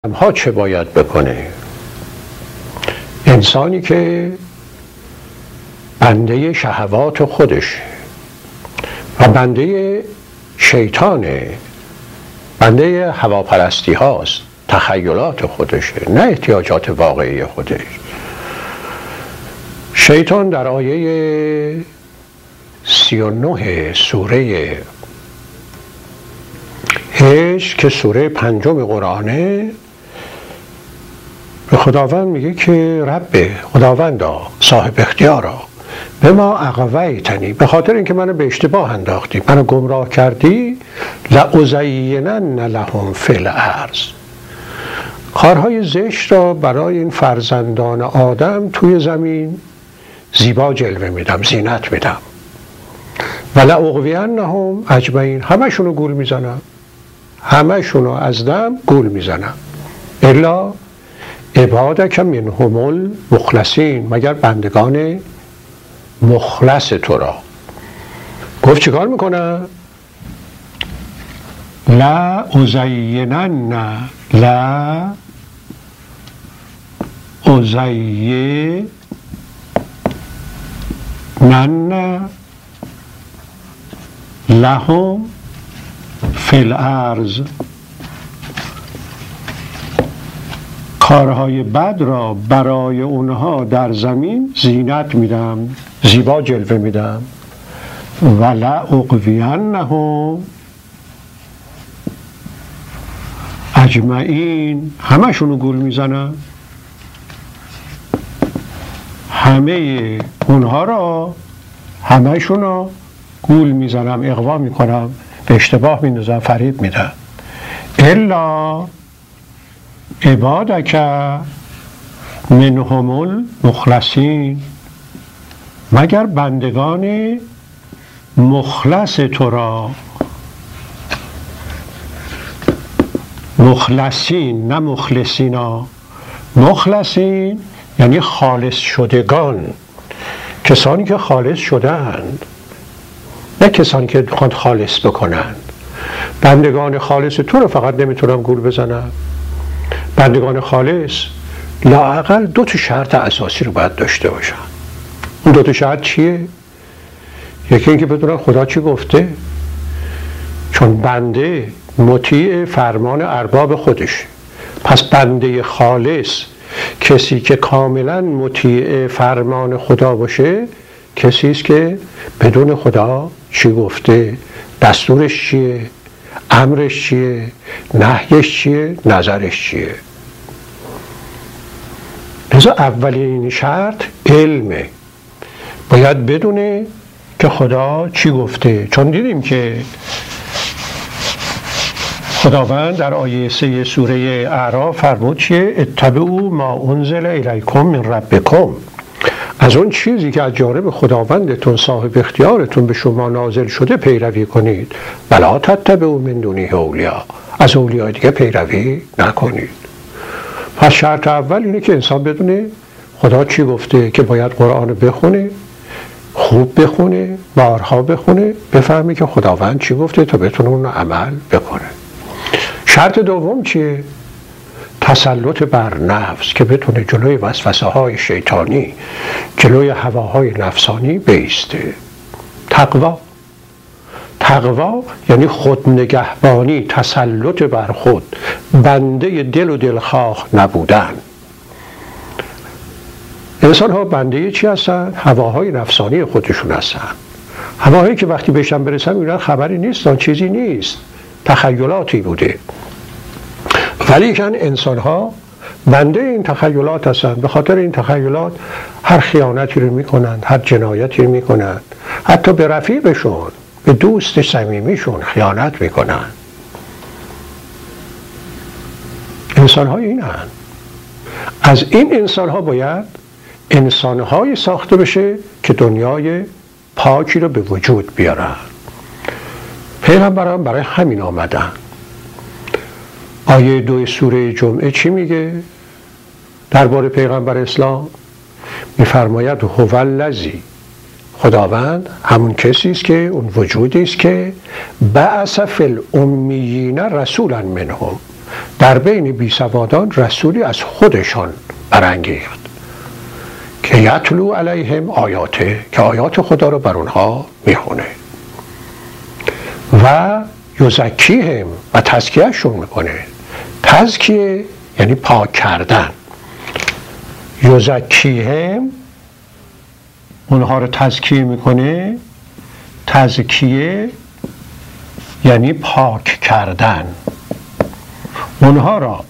ها چه باید بکنه؟ انسانی که بنده شهوات خودشه و بنده شیطانه، بنده هواپرستی هاست، تخیلات خودشه، نه احتیاجات واقعی خودش. شیطان در آیه 39 سوره هجر که سوره 5 قرآنه به خداوند میگه که رب خداوندا صاحب اختیارا به ما اغویتنی، به خاطر اینکه منو به اشتباه انداختی، منو گمراه کردی، لازینن لهم فی الارض، کارهای زشت را برای این فرزندان آدم توی زمین زیبا جلوه میدم، زینت میدم، ولأغوینهم اجمعین، همشونو گول میزنم، همشونو از دم گول میزنم، الا عبادک منهم المخلصین، مگر بندگان مخلص تو را. گفت چیکار میکنم؟ لا ازینن لهم فی الارض، کارهای بد را برای اونها در زمین زینت میدم، زیبا جلوه میدم، ولأغوینهم اجمعین، همشونو گول میزنم، همه اونها را همشونو گول میزنم، اغوا میکنم، به اشتباه میندازم، فریب میدم، الا عبادک منهم المخلصین، مگر بندگان مخلص تو را. مخلصین نه مخلصینا، مخلصین یعنی خالص شدگان، کسانی که خالص شدند، نه کسانی که میخوان خالص بکنند. بندگان خالص تو رو فقط نمیتونم گول بزنم، بندگان خالص لااقل 2 شرط اساسی رو باید داشته باشن. اون 2 شرط چیه؟ یکی اینکه بدونن خدا چی گفته، چون بنده مطیع فرمان ارباب خودش، پس بنده خالص، کسی که کاملا مطیع فرمان خدا باشه، کسی است که بدون خدا چی گفته، دستورش چیه، امرش چیه، نهیش چیه، نظرش چیه. لذا اولین شرط علمه، باید بدونه که خدا چی گفته، چون دیدیم که خداوند در آیه 3 سوره اعراف فرمود چیه؟ اتبعوا ما انزل الیکم من ربکم، از اون چیزی که از جانب خداوندتون صاحب اختیارتون به شما نازل شده پیروی کنید، ولا تتبعوا من دونه اولیاء، از اولیاء دیگه پیروی نکنید. پس شرط اول اینه که انسان بدونه خدا چی گفته، که باید قرآن بخونه، خوب بخونه، بارها بخونه، بفهمی که خداوند چی گفته تا بتونه اون رو عمل بکنه. شرط دوم چیه؟ تسلط بر نفس، که بتونه جلوی وسوسه های شیطانی، جلوی هواهای نفسانی بیسته. تقوا یعنی خود نگهبانی، تسلط بر خود، بنده دل و دلخواه نبودن. انسان ها بنده چی هستن؟ هواهای نفسانی خودشون هستن، هواهایی که وقتی بهشن برسن میبینن خبری نیستن، چیزی نیست، تخیلاتی بوده. ولی که انسان ها بنده این تخیلات هستن، به خاطر این تخیلات هر خیانتی رو میکنن، هر جنایتی رو میکنن، حتی به رفیقشون، به دوست صمیمیشون خیانت میکنن. انسان ها اینن. از این انسان ها باید انسان های ساخته بشه که دنیای پاکی رو به وجود بیارن. پیغمبران برای همین آمدن. آیه 2 سوره جمعه چی میگه درباره پیغمبر اسلام؟ میفرماید هو الذی، خداوند همون کسی است که، اون وجودی است که بعث فی الامیین رسولا منهم، در بین بیسوادان رسولی از خودشان برانگیخت که یتلو علیهم آیاته، که آیات خدا رو بر اونها میخونه و یزکیهم و تزکیهشون میکنه. تزکیه یعنی پاک کردن، یزکیهم اونها رو تزکیه میکنه، تزکیه یعنی پاک کردن، اونها را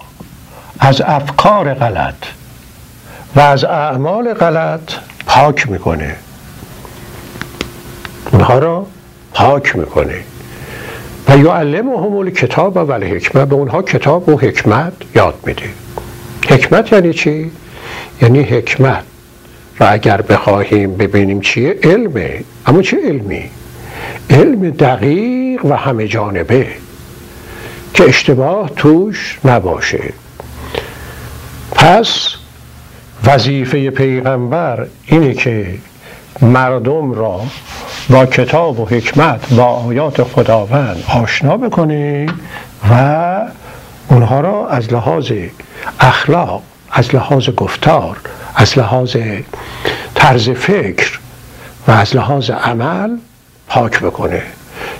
از افکار غلط و از اعمال غلط پاک میکنه، اونها را پاک میکنه. و یعلمهم الکتاب و الحکمه، به اونها کتاب و حکمت یاد میده. حکمت یعنی چی؟ یعنی حکمت را اگر بخواهیم ببینیم چیه، علمه. اما چه علمی؟ علم دقیق و همه جانبه که اشتباه توش نباشه. پس وظیفه پیغمبر اینه که مردم را با کتاب و حکمت، با آیات خداوند آشنا بکنه و اونها را از لحاظ اخلاق، از لحاظ گفتار، از لحاظ طرز فکر و از لحاظ عمل پاک بکنه.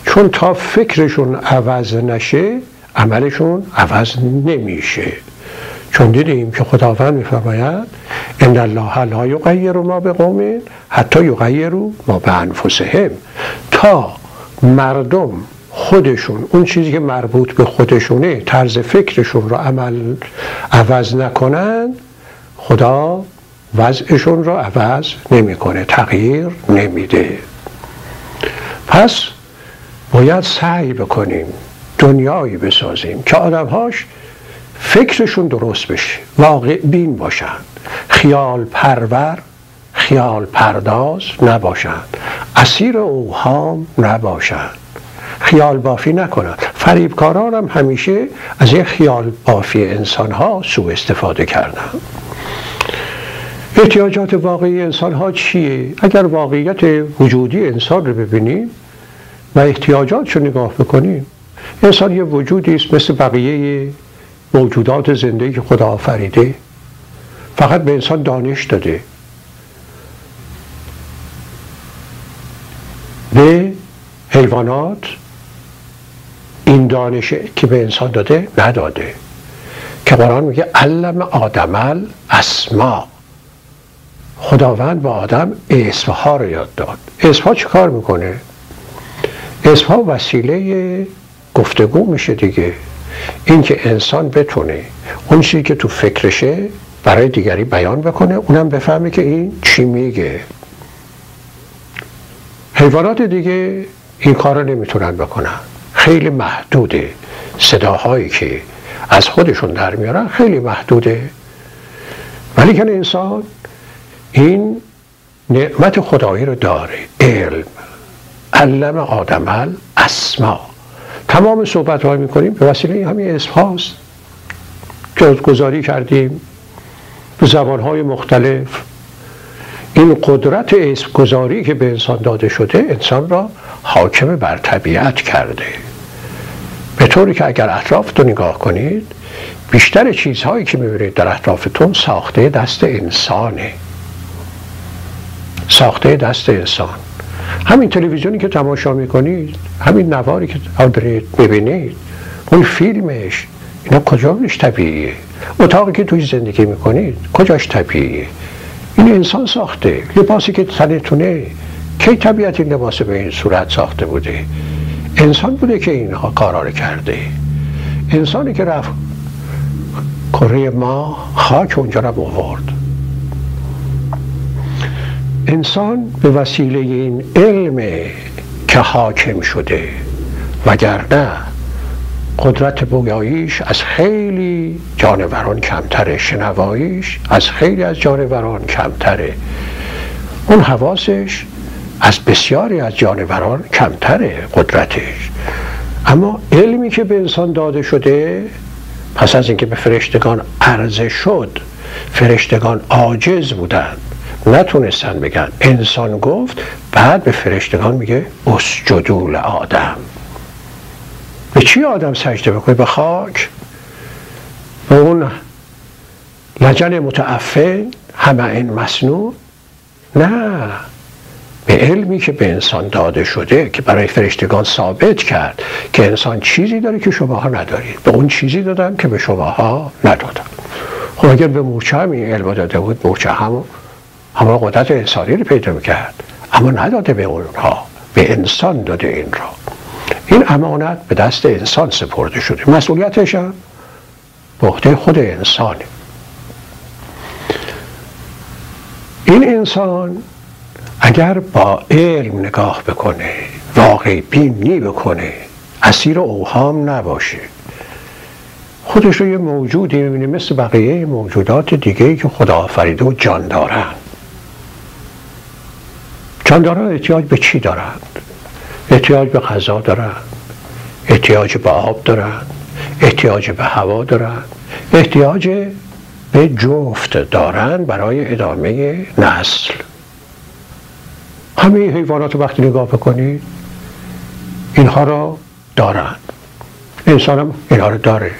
چون تا فکرشون عوض نشه عملشون عوض نمیشه. چون دیدیم که خداوند میفرماید ان الله لا یغیر ما بقوم حتی یغیروا ما بانفسهم. تا مردم خودشون اون چیزی که مربوط به خودشونه، طرز فکرشون رو عوض نکنن، خدا وضعشون رو عوض نمیکنه، تغییر نمیده. پس باید سعی بکنیم دنیایی بسازیم که آدمهاش فکرشون درست بشه، واقع بین باشن، خیال پرور، خیال پرداز نباشند، اسیر اوهام نباشند، خیال بافی نکنند. فریبکاران هم همیشه از این خیال بافی انسانها سوء استفاده کردند. احتیاجات واقعی انسانها چیه؟ اگر واقعیت وجودی انسان رو ببینیم و احتیاجاتش رو نگاه بکنیم، انسان یه وجودی است مثل بقیه موجودات زندگی که خدا آفریده، فقط به انسان دانش داده، به حیوانات این دانش که به انسان داده نداده. که قرآن میگه علم آدم الاسماء، خداوند با آدم اسمها رو یاد داد. اسمها چه کار میکنه؟ اسمها وسیله گفتگو میشه دیگه. این که انسان بتونه اون چیزی که تو فکرشه برای دیگری بیان بکنه، اونم بفهمه که این چی میگه. حیوانات دیگه این کار رو نمیتونن بکنن، خیلی محدوده. صداهایی که از خودشون در میارن خیلی محدوده. ولی که انسان این نعمت خدایی رو داره، علم. علم آدم الاسماء. تمام صحبت های میکنیم به وسیله همین اسم هاست که گذاری کردیم به زبان های مختلف. این قدرت اسم گذاری که به انسان داده شده انسان را حاکم بر طبیعت کرده، به طوری که اگر اطرافتون نگاه کنید بیشتر چیزهایی که میبینید در اطرافتون ساخته دست انسانه، ساخته دست انسان. همین تلویزیونی که تماشا میکنید، همین نواری که ببینید، اون فیلمش، اینا کجاش طبیعیه؟ اتاقی که توی زندگی میکنید کجاش طبیعیه؟ این انسان ساخته. لباسی که تنتونه، کی طبیعت این لباس به این صورت ساخته بوده؟ انسان بوده که اینها کارا رو کرده. انسانی که رفت کره ما، خاک اونجا رو آورد. انسان به وسیله این علم که حاکم شده، وگرنه قدرت بویاییش از خیلی جانوران کمتره، شنواییش از خیلی از جانوران کمتره، اون حواسش از بسیاری از جانوران کمتره قدرتش. اما علمی که به انسان داده شده، پس از اینکه به فرشتگان عرضه شد، فرشتگان عاجز بودند، نتونستن بگن، انسان گفت، بعد به فرشتگان میگه اسجدوا لآدم. به چی آدم سجده بکنه؟ به خاک. به اون لجن متعفن همه این مصنوع، نه، به علمی که به انسان داده شده که برای فرشتگان ثابت کرد که انسان چیزی داره که شماها ندارید، به اون چیزی دادم که به شماها ندادم. خب اگر به مورچه هم این علم داده بود، مورچه همون قدرت انسانی رو پیدا میکرد، اما نداده به اونها، به انسان داده این را. این امانت به دست انسان سپرده شده، مسئولیتش هم به عهده خود انسانه. این انسان اگر با علم نگاه بکنه، واقع بینی بکنه، اسیر اوهام نباشه، خودش رو یه موجودی می‌بینه مثل بقیه موجودات دیگه‌ای که خدا آفریده و جان دارن. جانداران احتیاج به چی دارند؟ احتیاج به غذا دارند، احتیاج به آب دارند، احتیاج به هوا دارند، احتیاج به جفت دارند برای ادامه نسل. همه حیوانات رو وقتی نگاه بکنید اینها را دارند، انسان هم اینها رو داره.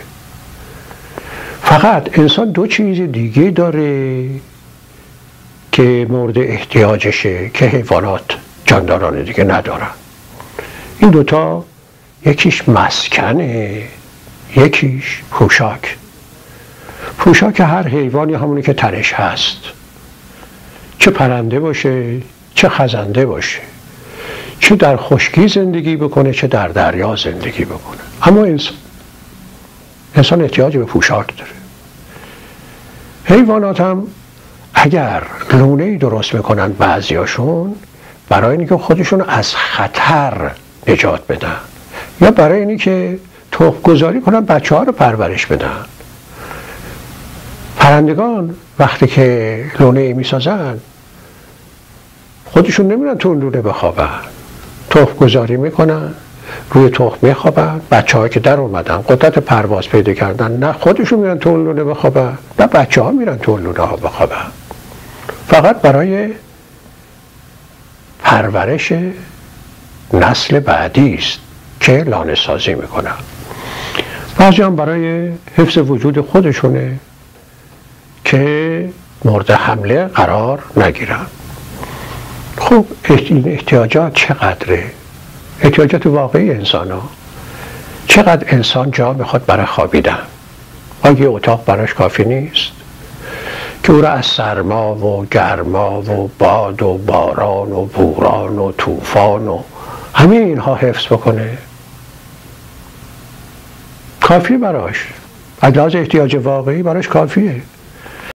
فقط انسان دو چیز دیگه داره که مورد احتیاجشه که حیوانات جانداران دیگه ندارن. این دوتا یکیش مسکنه، یکیش پوشاک. پوشاک هر حیوانی همونی که تنش هست، چه پرنده باشه چه خزنده باشه، چه در خشکی زندگی بکنه چه در دریا زندگی بکنه. اما انسان احتیاج به پوشاک داره. حیوانات هم اگر لونه‌ای درست میکنن بعضیاشون برای اینکه خودشون از خطر نجات بدن یا برای اینکه تخم گذاری کنن بچه ها رو پرورش بدن. پرندگان وقتی که لونه‌ای میسازن خودشون نمیرن تو اون لونه بخوابن، تخم گذاری میکنن، روی تخم میخوابن، بچه ها که در اومدن قدرت پرواز پیدا کردن، نه خودشون میرن تو اون لونه بخوابن نه بچه ها میرن تو اون لونه ها بخوابن. فقط برای پرورش نسل بعدی است که لانه سازی میکنن. بعضی هم برای حفظ وجود خودشونه که مورد حمله قرار نگیرن. خب این احتیاجات چقدره؟ احتیاجات واقعی انسان ها. چقدر انسان جا میخواد برای خوابیدن؟ آیا اتاق براش کافی نیست که او را از سرما و گرما و باد و باران و بوران و طوفان و همه اینها حفظ بکنه؟ کافی براش، از لحاظ احتیاج واقعی براش کافیه.